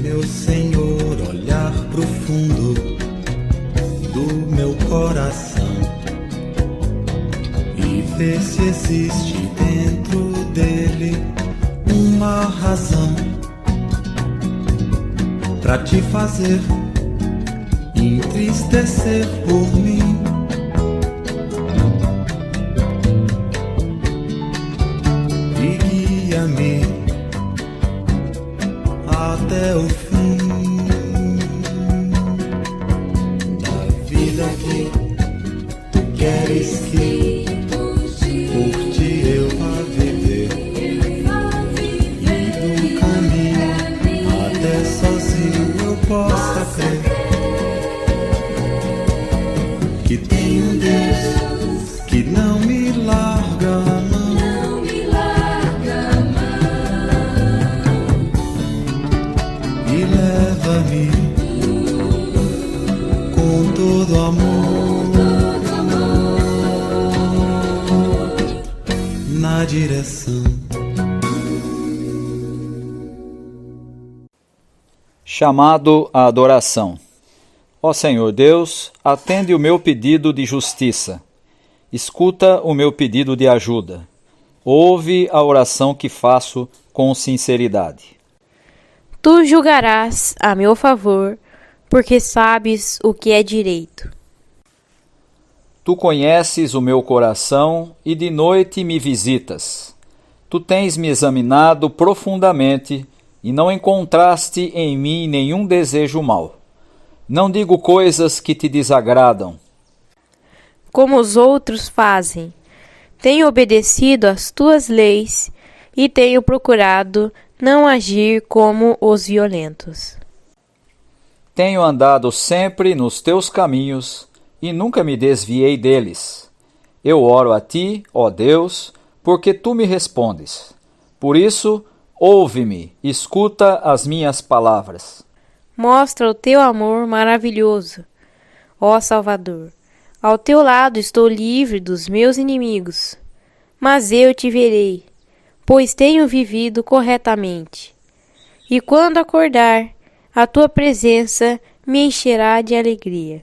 meu Senhor, olhar profundo do meu coração e ver se existe dentro dele uma razão pra te fazer entristecer por mim. E guia-me até o fim da vida que tu queres que por ti eu vá viver, e do caminho até sozinho eu possa crer que tem um Deus que não me larga a mão. E leva-me com todo amor na direção. Chamado à adoração. Ó Senhor Deus, atende o meu pedido de justiça. Escuta o meu pedido de ajuda. Ouve a oração que faço com sinceridade. Tu julgarás a meu favor, porque sabes o que é direito. Tu conheces o meu coração e de noite me visitas. Tu tens me examinado profundamente e não encontraste em mim nenhum desejo mau. Não digo coisas que te desagradam. Como os outros fazem, tenho obedecido às tuas leis e tenho procurado não agir como os violentos. Tenho andado sempre nos teus caminhos e nunca me desviei deles. Eu oro a ti, ó Deus, porque tu me respondes. Por isso, ouve-me, escuta as minhas palavras. Mostra o teu amor maravilhoso, ó Salvador. Ao teu lado estou livre dos meus inimigos, mas eu te verei, pois tenho vivido corretamente. E quando acordar, a tua presença me encherá de alegria.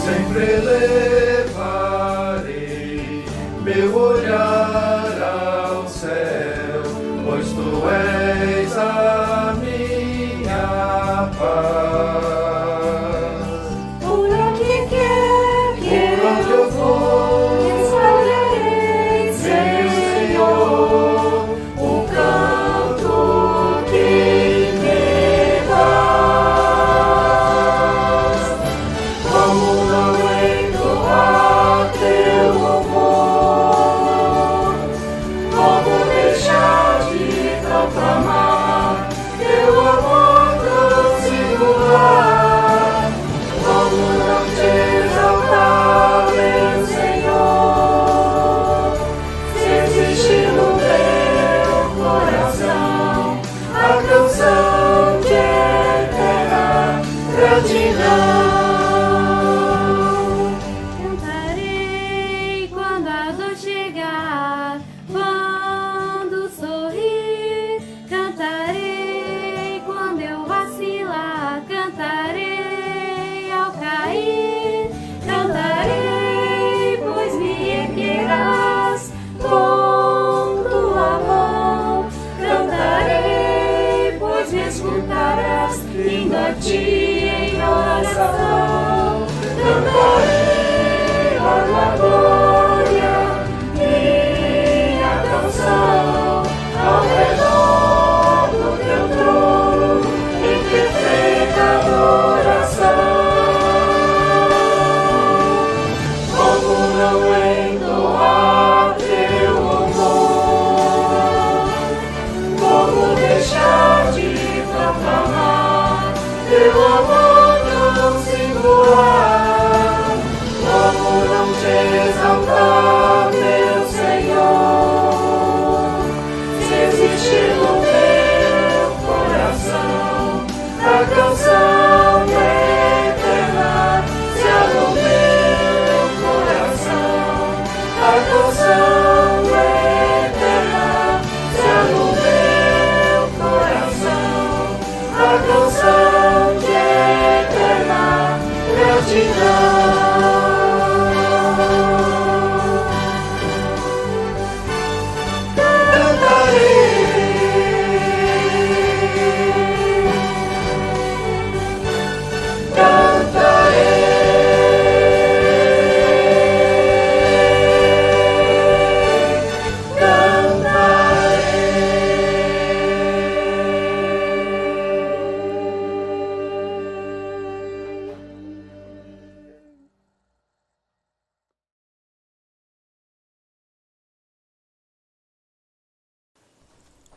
Sempre levarei meu olhar ao céu, pois tu és a minha paz. Por onde quer que eu vou, espalharei, Senhor, o canto que me dás. Como não entoar teu louvor,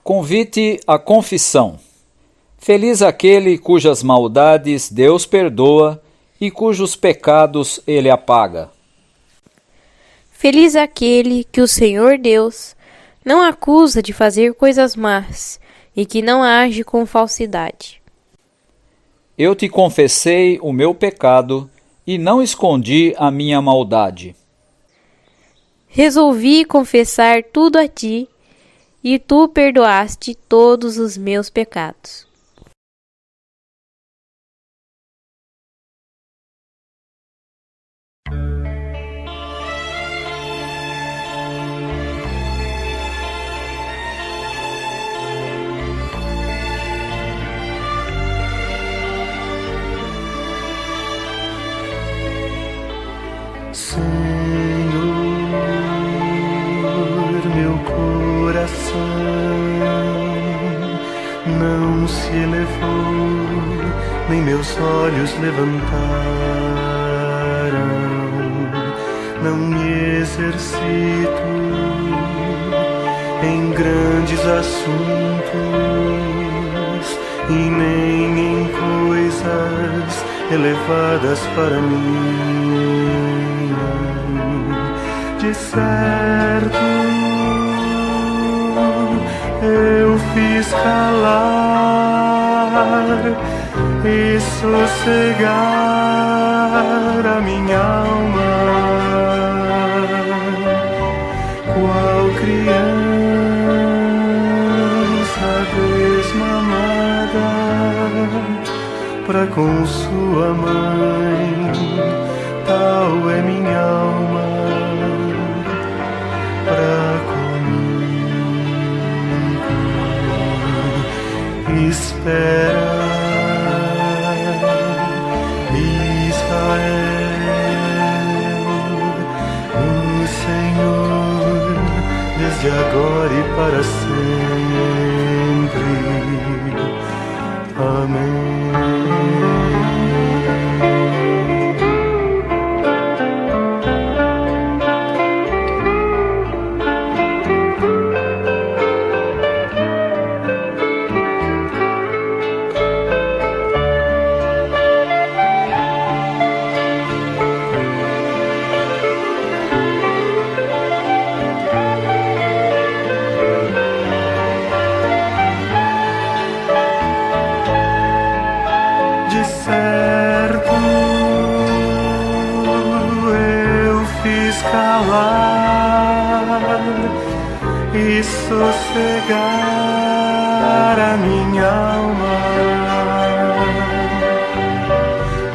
Convite à confissão. Feliz aquele cujas maldades Deus perdoa e cujos pecados Ele apaga. Feliz aquele que o Senhor Deus não acusa de fazer coisas más e que não age com falsidade. Eu te confessei o meu pecado e não escondi a minha maldade. Resolvi confessar tudo a ti e tu perdoaste todos os meus pecados. Senhor, meu coração não se elevou, nem meus olhos levantaram, não me exercito em grandes assuntos e nem em coisas elevadas para mim. De certo, eu fiz calar e sossegar a minha alma, qual criança desmamada pra com sua mãe, tal é minha alma pra comigo. Espera, Israel, no Senhor, desde agora e para sempre. Amém. E sossegar a minha alma,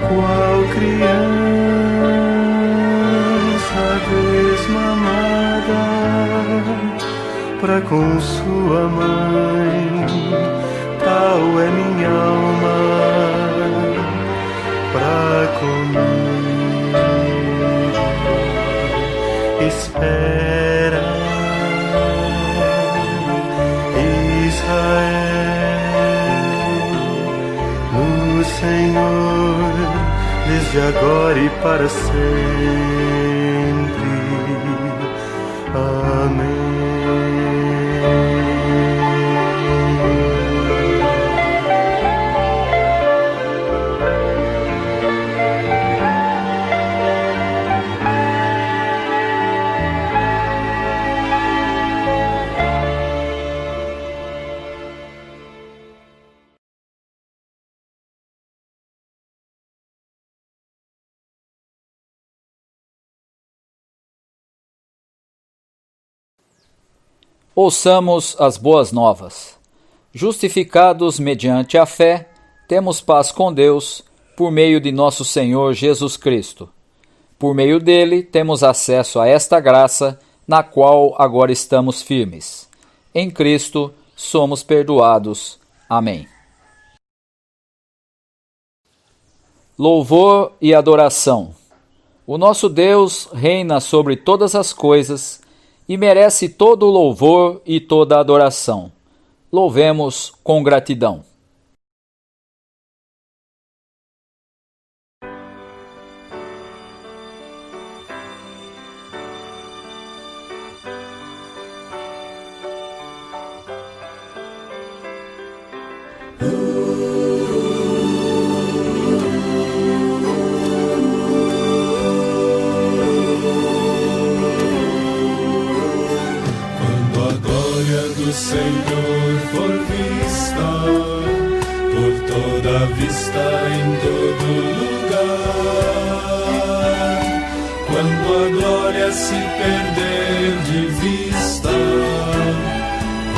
qual criança desmamada pra com sua mãe, tal é minha alma pra comigo. Espera, no Senhor, desde agora e para sempre. Amém. Ouçamos as boas novas. Justificados mediante a fé, temos paz com Deus, por meio de nosso Senhor Jesus Cristo. Por meio dele, temos acesso a esta graça, na qual agora estamos firmes. Em Cristo, somos perdoados. Amém. Louvor e adoração. O nosso Deus reina sobre todas as coisas e merece todo o louvor e toda a adoração. Louvemos com gratidão. Senhor for vista por toda vista em todo lugar, quando a glória se perder de vista,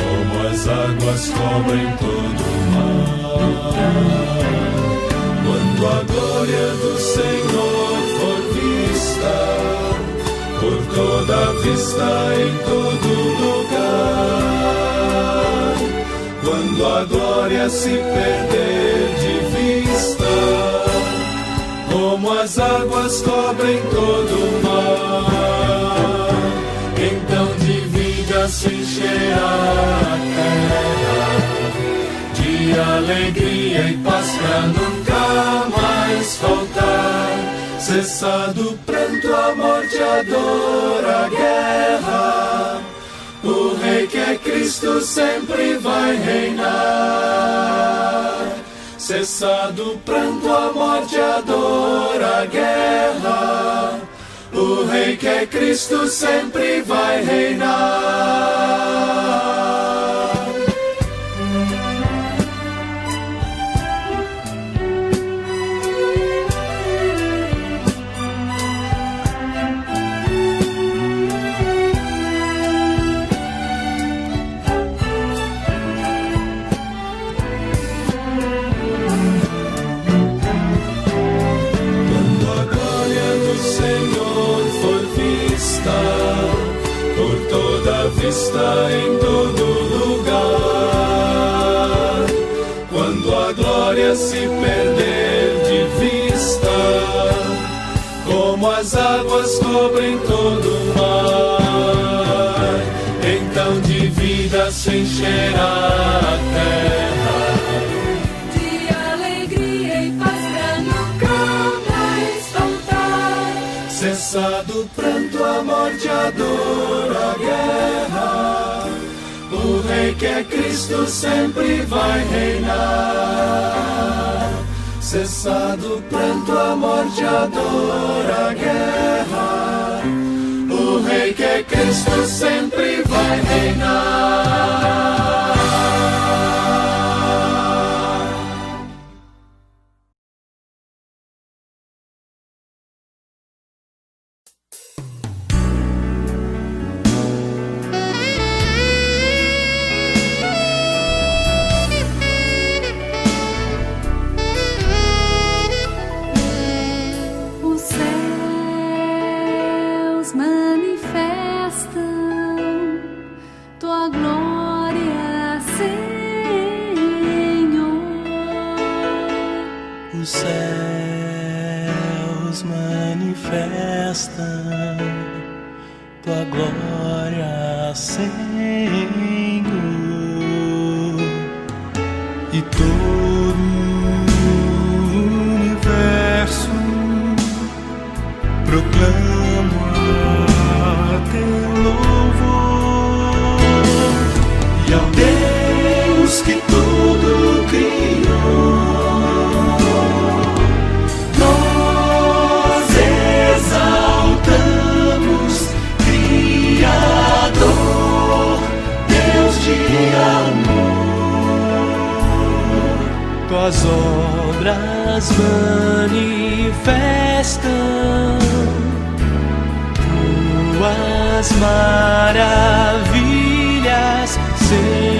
como as águas cobrem todo o mar, quando a glória do Senhor for vista por toda vista em todo lugar, quando a glória se perder de vista, como as águas cobrem todo o mar, então divida se encherá a terra de alegria e paz pra nunca mais faltar. Cessado o pranto, a morte, a dor, a guerra, o Rei que é Cristo sempre vai reinar. Cessado o pranto, a morte, a dor, a guerra, o Rei que é Cristo sempre vai reinar. Por toda vista em todo lugar, quando a glória se perder de vista, como as águas cobrem todo o mar, então de vida se encherá a terra de alegria e paz pra nunca mais faltar. Cessado o pranto, a morte, a dor, a guerra, o Rei que é Cristo sempre vai reinar. Cessado o pranto, a morte, a dor, a guerra, o Rei que é Cristo sempre vai reinar. Os céus manifestam tua glória, Senhor, e todo o universo proclama teu louvor, e ao Deus que tudo criou tuas obras manifestam tuas maravilhas, Senhor.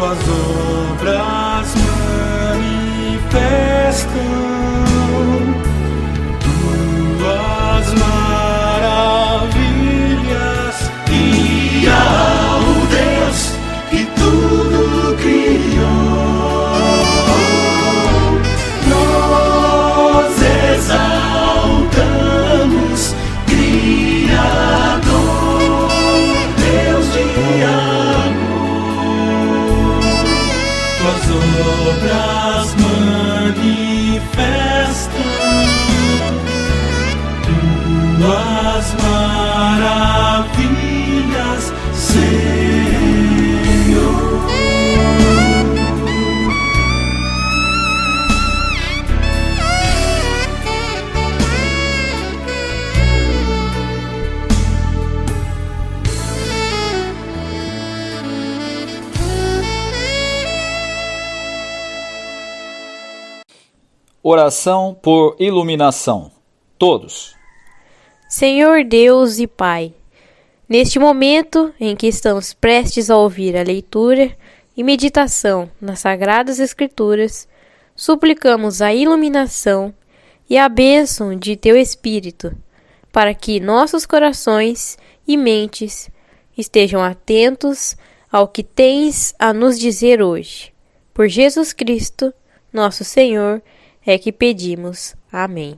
tuas obras manifestam tuas maravilhas. E ao Deus que tudo criou, nós exaltamos, Criador, Deus de amor. Tuas obras manifestam tuas maravilhas, Senhor. Oração por iluminação. Todos. Senhor Deus e Pai, neste momento em que estamos prestes a ouvir a leitura e meditação nas Sagradas Escrituras, suplicamos a iluminação e a bênção de Teu Espírito, para que nossos corações e mentes estejam atentos ao que tens a nos dizer hoje. Por Jesus Cristo, nosso Senhor, é que pedimos. Amém.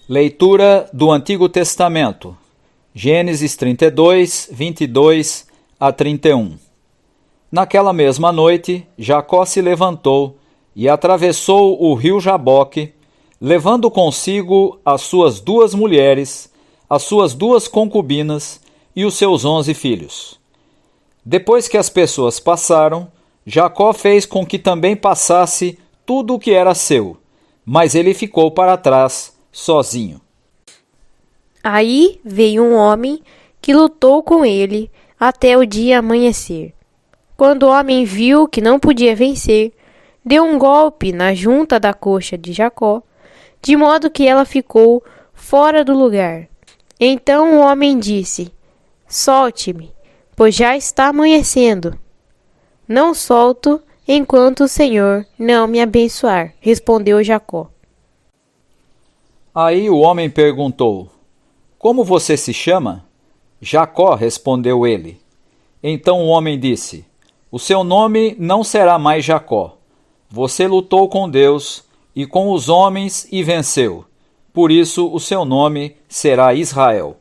Leitura do Antigo Testamento. Gênesis 32, 22 a 31. Naquela mesma noite, Jacó se levantou e atravessou o rio Jaboque, levando consigo as suas 2 mulheres, as suas 2 concubinas e os seus 11 filhos. Depois que as pessoas passaram, Jacó fez com que também passasse tudo o que era seu, mas ele ficou para trás, sozinho. Aí veio um homem que lutou com ele até o dia amanhecer. Quando o homem viu que não podia vencer, deu um golpe na junta da coxa de Jacó, de modo que ela ficou fora do lugar. Então o homem disse: solte-me, pois já está amanhecendo. Não solto enquanto o Senhor não me abençoar, respondeu Jacó. Aí o homem perguntou: como você se chama? Jacó, respondeu ele. Então o homem disse: o seu nome não será mais Jacó. Você lutou com Deus e com os homens e venceu. Por isso o seu nome será Israel.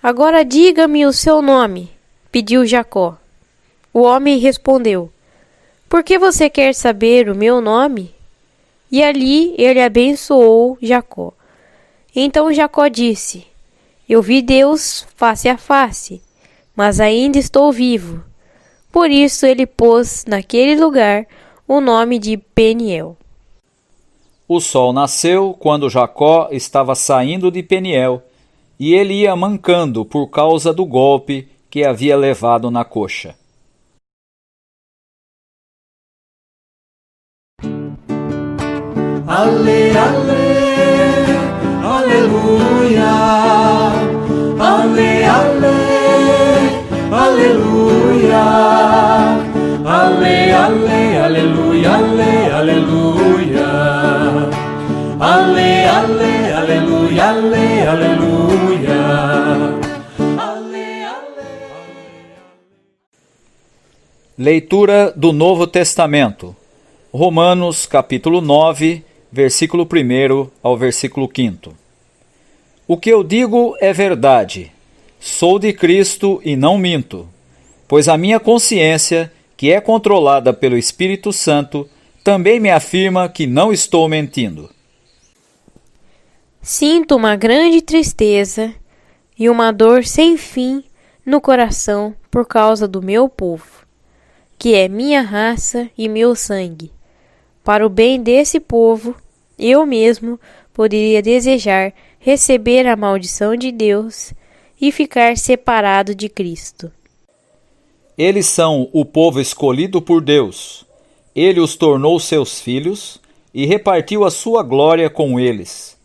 Agora diga-me o seu nome, pediu Jacó. O homem respondeu: por que você quer saber o meu nome? E ali ele abençoou Jacó. Então Jacó disse: eu vi Deus face a face, mas ainda estou vivo. Por isso ele pôs naquele lugar o nome de Peniel. O sol nasceu quando Jacó estava saindo de Peniel, e ele ia mancando por causa do golpe que havia levado na coxa. Ale, ale, aleluia. Ale, ale, aleluia. Ale, ale, aleluia, ale, aleluia. Ale, ale, aleluia, ale, aleluia. Ale, ale. Leitura do Novo Testamento. Romanos, capítulo 9, versículo 1 ao versículo 5. O que eu digo é verdade. Sou de Cristo e não minto, pois a minha consciência, que é controlada pelo Espírito Santo, também me afirma que não estou mentindo. Sinto uma grande tristeza e uma dor sem fim no coração por causa do meu povo, que é minha raça e meu sangue. Para o bem desse povo, eu mesmo poderia desejar receber a maldição de Deus e ficar separado de Cristo. Eles são o povo escolhido por Deus. Ele os tornou seus filhos e repartiu a sua glória com eles.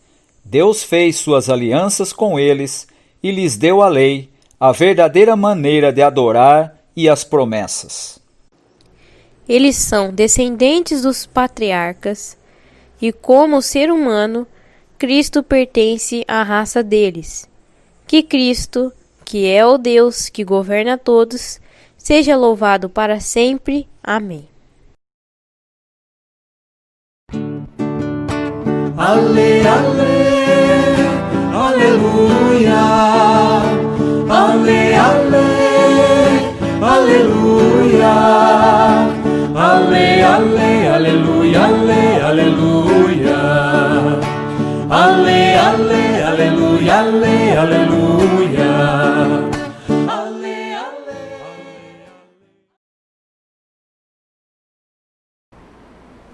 Deus fez suas alianças com eles e lhes deu a lei, a verdadeira maneira de adorar e as promessas. Eles são descendentes dos patriarcas, e como ser humano, Cristo pertence à raça deles. Que Cristo, que é o Deus que governa todos, seja louvado para sempre. Amém. Ale, ale, aleluia. Ale, ale, aleluia. Ale, ale, aleluia, ale, aleluia. Ale, ale, aleluia, ale, aleluia. Ale, ale.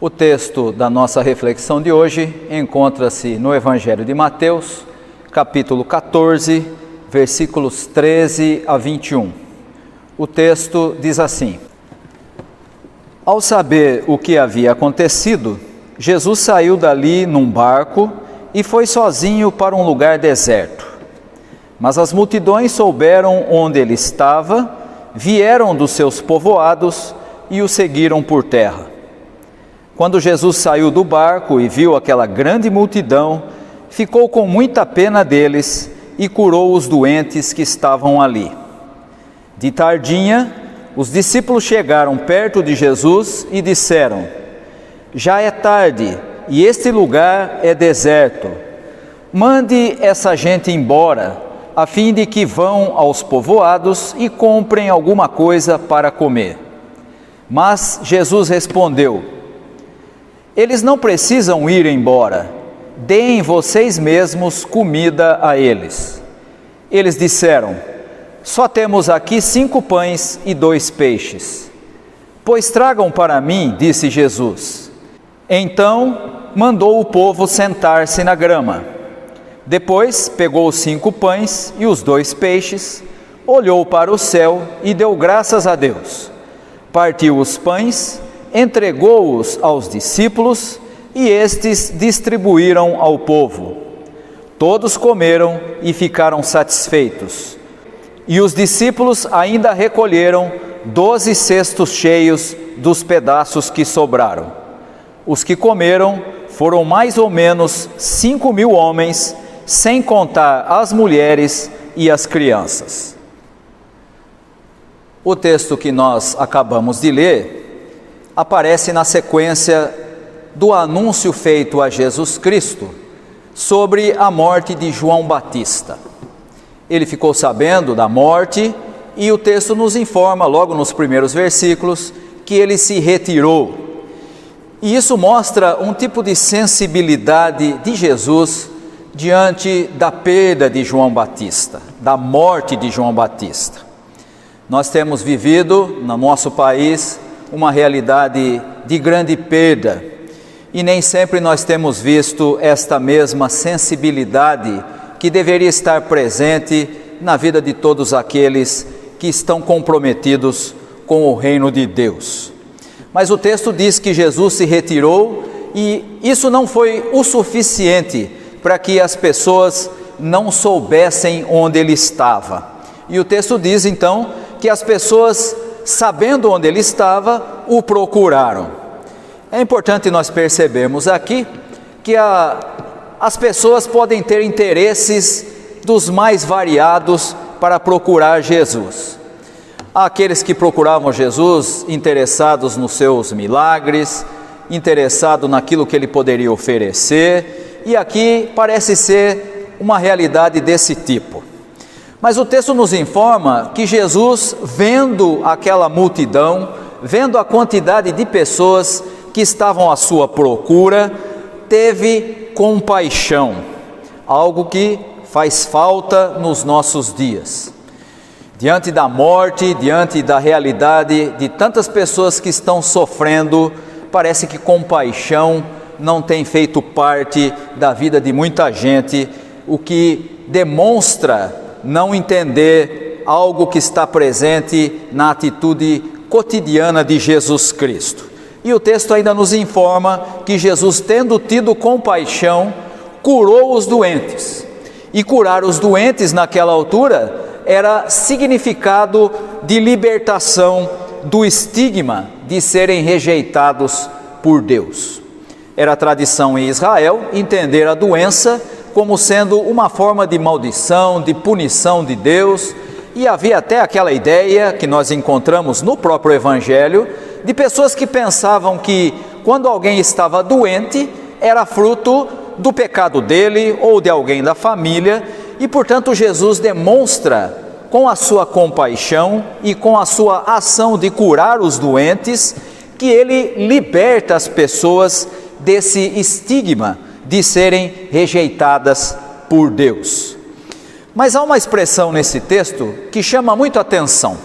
O texto da nossa reflexão de hoje encontra-se no Evangelho de Mateus, capítulo 14, versículos 13 a 21. O texto diz assim: Ao saber o que havia acontecido, Jesus saiu dali num barco e foi sozinho para um lugar deserto. Mas as multidões souberam onde ele estava, vieram dos seus povoados e o seguiram por terra. Quando Jesus saiu do barco e viu aquela grande multidão, ficou com muita pena deles e curou os doentes que estavam ali. De tardinha, os discípulos chegaram perto de Jesus e disseram: Já é tarde e este lugar é deserto. Mande essa gente embora, a fim de que vão aos povoados e comprem alguma coisa para comer. Mas Jesus respondeu: Eles não precisam ir embora, deem vocês mesmos comida a eles. Eles disseram: Só temos aqui 5 pães e 2 peixes. Pois tragam para mim, disse Jesus. Então mandou o povo sentar-se na grama. Depois pegou os 5 pães e os 2 peixes, olhou para o céu e deu graças a Deus. Partiu os pães, entregou-os aos discípulos e estes distribuíram ao povo. Todos comeram e ficaram satisfeitos. E os discípulos ainda recolheram 12 cestos cheios dos pedaços que sobraram. Os que comeram foram mais ou menos 5.000 homens, sem contar as mulheres e as crianças. O texto que nós acabamos de ler aparece na sequência do anúncio feito a Jesus Cristo sobre a morte de João Batista. Ele ficou sabendo da morte e o texto nos informa, logo nos primeiros versículos, que ele se retirou. E isso mostra um tipo de sensibilidade de Jesus diante da perda de João Batista, da morte de João Batista. Nós temos vivido no nosso país uma realidade de grande perda e nem sempre nós temos visto esta mesma sensibilidade que deveria estar presente na vida de todos aqueles que estão comprometidos com o reino de Deus. Mas o texto diz que Jesus se retirou e isso não foi o suficiente para que as pessoas não soubessem onde ele estava. E o texto diz então que as pessoas, sabendo onde ele estava, o procuraram. É importante nós percebermos aqui que as pessoas podem ter interesses dos mais variados para procurar Jesus. Há aqueles que procuravam Jesus interessados nos seus milagres, interessados naquilo que ele poderia oferecer, e aqui parece ser uma realidade desse tipo. Mas o texto nos informa que Jesus, vendo aquela multidão, vendo a quantidade de pessoas que estavam à sua procura, teve compaixão, algo que faz falta nos nossos dias. Diante da morte, diante da realidade de tantas pessoas que estão sofrendo, parece que compaixão não tem feito parte da vida de muita gente, o que demonstra não entender algo que está presente na atitude cotidiana de Jesus Cristo. E o texto ainda nos informa que Jesus, tendo tido compaixão, curou os doentes. E curar os doentes naquela altura era significado de libertação do estigma de serem rejeitados por Deus. Era tradição em Israel entender a doença como sendo uma forma de maldição, de punição de Deus, e havia até aquela ideia que nós encontramos no próprio Evangelho, de pessoas que pensavam que quando alguém estava doente, era fruto do pecado dele ou de alguém da família, e portanto Jesus demonstra com a sua compaixão e com a sua ação de curar os doentes, que ele liberta as pessoas desse estigma de serem rejeitadas por Deus. Mas há uma expressão nesse texto que chama muito atenção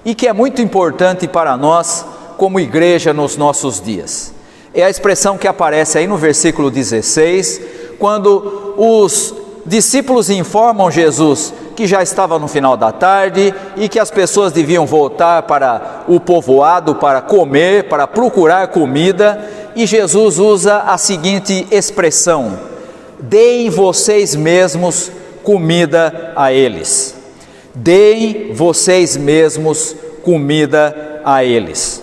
e que é muito importante para nós como igreja nos nossos dias. É a expressão que aparece aí no versículo 16, quando os discípulos informam Jesus que já estava no final da tarde e que as pessoas deviam voltar para o povoado para comer, para procurar comida, e Jesus usa a seguinte expressão: deem vocês mesmos comida a eles. Deem vocês mesmos comida a eles.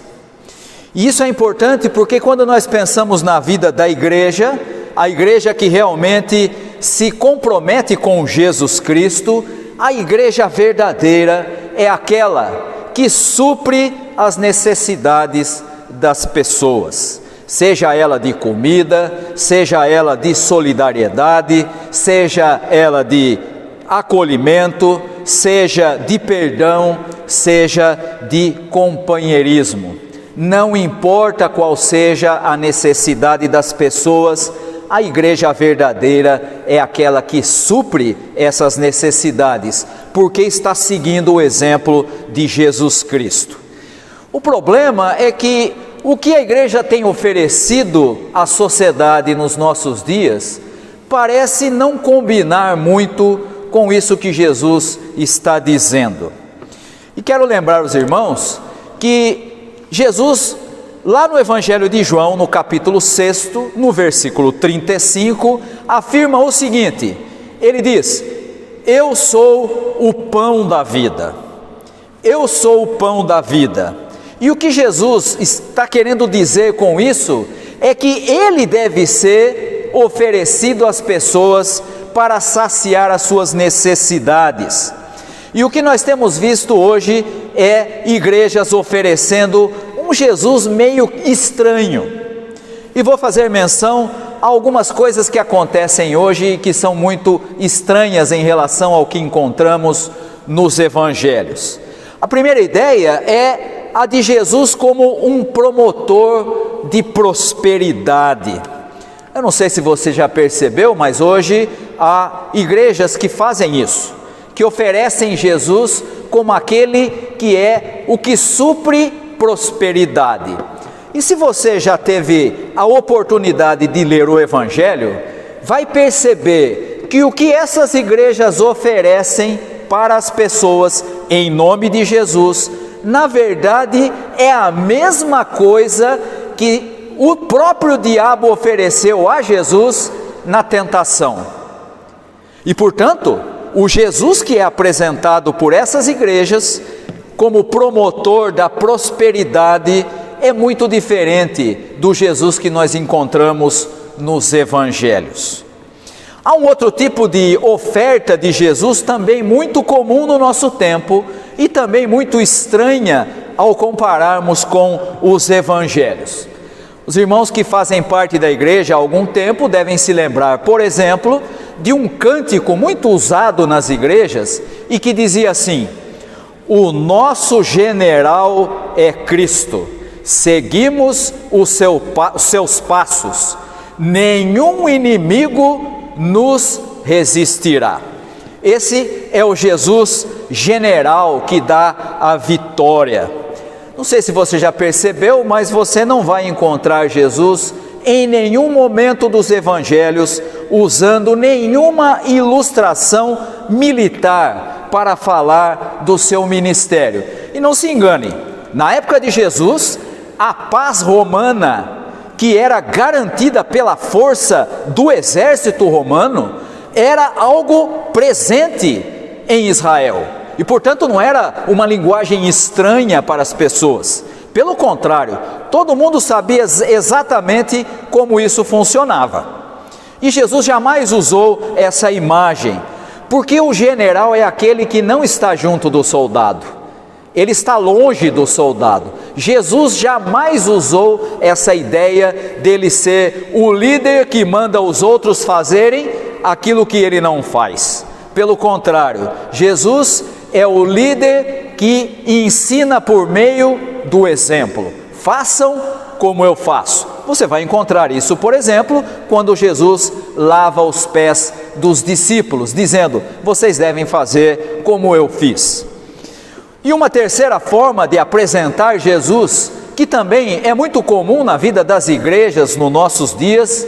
E isso é importante porque quando nós pensamos na vida da igreja, a igreja que realmente se compromete com Jesus Cristo, a igreja verdadeira é aquela que supre as necessidades das pessoas, seja ela de comida, seja ela de solidariedade, seja ela de acolhimento, seja de perdão, seja de companheirismo. Não importa qual seja a necessidade das pessoas, a igreja verdadeira é aquela que supre essas necessidades, porque está seguindo o exemplo de Jesus Cristo. O problema é que o que a igreja tem oferecido à sociedade nos nossos dias parece não combinar muito com isso que Jesus está dizendo. E quero lembrar os irmãos que Jesus, lá no Evangelho de João, no capítulo 6, no versículo 35, afirma o seguinte, ele diz: eu sou o pão da vida, eu sou o pão da vida. E o que Jesus está querendo dizer com isso é que ele deve ser oferecido às pessoas para saciar as suas necessidades. E o que nós temos visto hoje é igrejas oferecendo um Jesus meio estranho. E vou fazer menção a algumas coisas que acontecem hoje e que são muito estranhas em relação ao que encontramos nos evangelhos. A primeira ideia é a de Jesus como um promotor de prosperidade. Eu não sei se você já percebeu, mas hoje há igrejas que fazem isso, que oferecem Jesus como aquele que é o que supre prosperidade. E se você já teve a oportunidade de ler o Evangelho, vai perceber que o que essas igrejas oferecem para as pessoas em nome de Jesus, na verdade é a mesma coisa que o próprio diabo ofereceu a Jesus na tentação. E portanto, o Jesus que é apresentado por essas igrejas como promotor da prosperidade é muito diferente do Jesus que nós encontramos nos evangelhos. Há um outro tipo de oferta de Jesus também muito comum no nosso tempo e também muito estranha ao compararmos com os evangelhos. Os irmãos que fazem parte da igreja há algum tempo devem se lembrar, por exemplo, de um cântico muito usado nas igrejas e que dizia assim: o nosso general é Cristo, seguimos os seus passos, nenhum inimigo nos resistirá. Esse é o Jesus general que dá a vitória. Não sei se você já percebeu, mas você não vai encontrar Jesus em nenhum momento dos evangelhos usando nenhuma ilustração militar para falar do seu ministério. E não se engane, na época de Jesus, a paz romana, que era garantida pela força do exército romano, era algo presente em Israel. E, portanto, não era uma linguagem estranha para as pessoas. Pelo contrário, todo mundo sabia exatamente como isso funcionava. E Jesus jamais usou essa imagem, porque o general é aquele que não está junto do soldado. Ele está longe do soldado. Jesus jamais usou essa ideia dele ser o líder que manda os outros fazerem aquilo que ele não faz. Pelo contrário, Jesus é o líder que ensina por meio do exemplo. Façam como eu faço. Você vai encontrar isso, por exemplo, quando Jesus lava os pés dos discípulos, dizendo: vocês devem fazer como eu fiz. E uma terceira forma de apresentar Jesus, que também é muito comum na vida das igrejas nos nossos dias,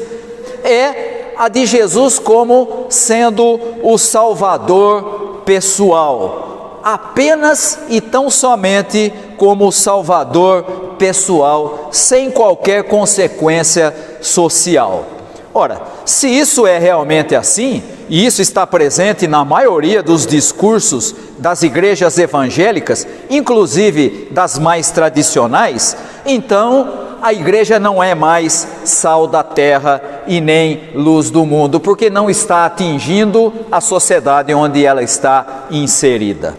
é a de Jesus como sendo o Salvador pessoal, apenas e tão somente como o Salvador pessoal, sem qualquer consequência social. Ora, se isso é realmente assim, e isso está presente na maioria dos discursos das igrejas evangélicas, inclusive das mais tradicionais, então a igreja não é mais sal da terra e nem luz do mundo, porque não está atingindo a sociedade onde ela está inserida.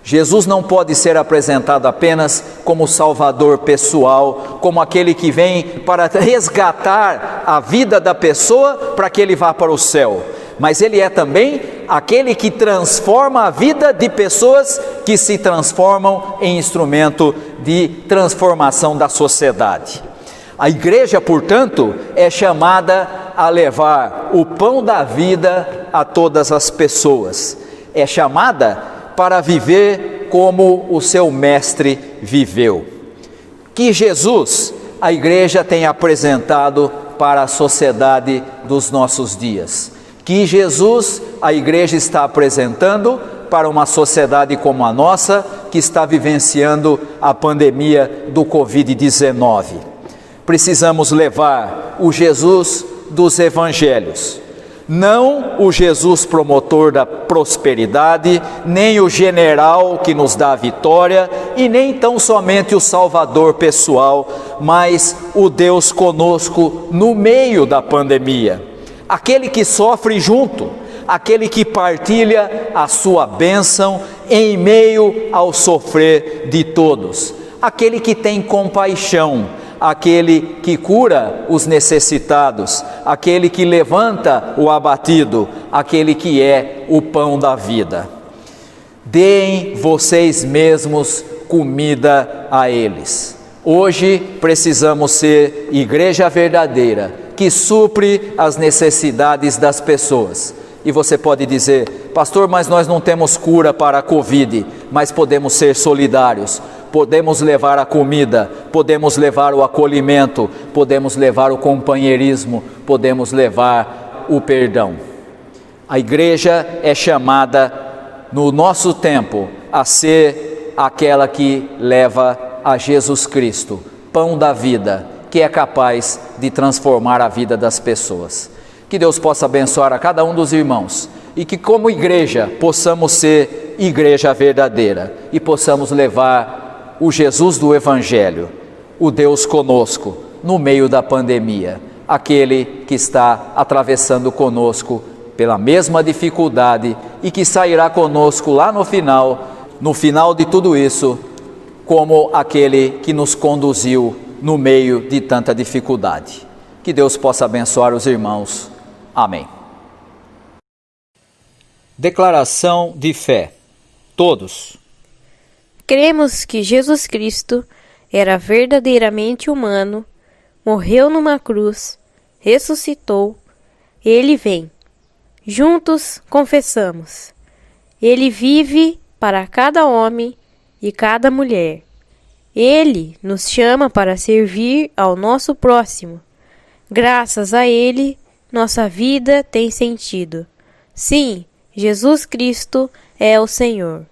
Jesus não pode ser apresentado apenas como Salvador pessoal, como aquele que vem para resgatar a vida da pessoa para que ele vá para o céu, mas ele é também aquele que transforma a vida de pessoas que se transformam em instrumento de transformação da sociedade. A igreja, portanto, é chamada a levar o pão da vida a todas as pessoas. É chamada para viver como o seu mestre viveu. Que Jesus, a igreja, tem apresentado para a sociedade dos nossos dias. Que Jesus, a igreja, está apresentando para uma sociedade como a nossa, que está vivenciando a pandemia do Covid-19. Precisamos levar o Jesus dos evangelhos, não o Jesus promotor da prosperidade, nem o general que nos dá a vitória, e nem tão somente o Salvador pessoal, mas o Deus conosco no meio da pandemia, aquele que sofre junto, aquele que partilha a sua bênção em meio ao sofrer de todos, aquele que tem compaixão, aquele que cura os necessitados, aquele que levanta o abatido, aquele que é o pão da vida. Deem vocês mesmos comida a eles. Hoje precisamos ser igreja verdadeira, que supre as necessidades das pessoas. E você pode dizer: pastor, mas nós não temos cura para a Covid, mas podemos ser solidários. Podemos levar a comida, podemos levar o acolhimento, podemos levar o companheirismo, podemos levar o perdão. A igreja é chamada, no nosso tempo, a ser aquela que leva a Jesus Cristo, pão da vida, que é capaz de transformar a vida das pessoas. Que Deus possa abençoar a cada um dos irmãos e que, como igreja, possamos ser igreja verdadeira e possamos levar o Jesus do Evangelho, o Deus conosco no meio da pandemia, aquele que está atravessando conosco pela mesma dificuldade e que sairá conosco lá no final de tudo isso, como aquele que nos conduziu no meio de tanta dificuldade. Que Deus possa abençoar os irmãos. Amém. Declaração de fé. Todos. Cremos que Jesus Cristo era verdadeiramente humano, morreu numa cruz, ressuscitou, Ele vem. Juntos confessamos. Ele vive para cada homem e cada mulher. Ele nos chama para servir ao nosso próximo. Graças a Ele, nossa vida tem sentido. Sim, Jesus Cristo é o Senhor.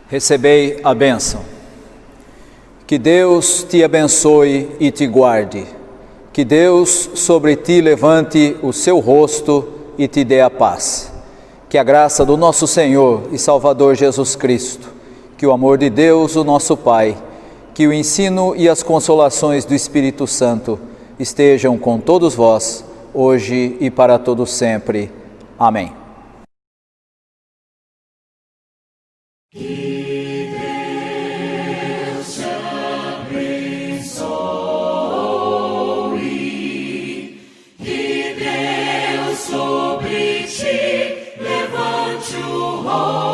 Recebei a bênção. Que Deus te abençoe e te guarde. Que Deus sobre ti levante o seu rosto e te dê a paz. Que a graça do nosso Senhor e Salvador Jesus Cristo, que o amor de Deus, o nosso Pai, que o ensino e as consolações do Espírito Santo estejam com todos vós, hoje e para todo sempre. Amém. Sobre ti levante o rosto.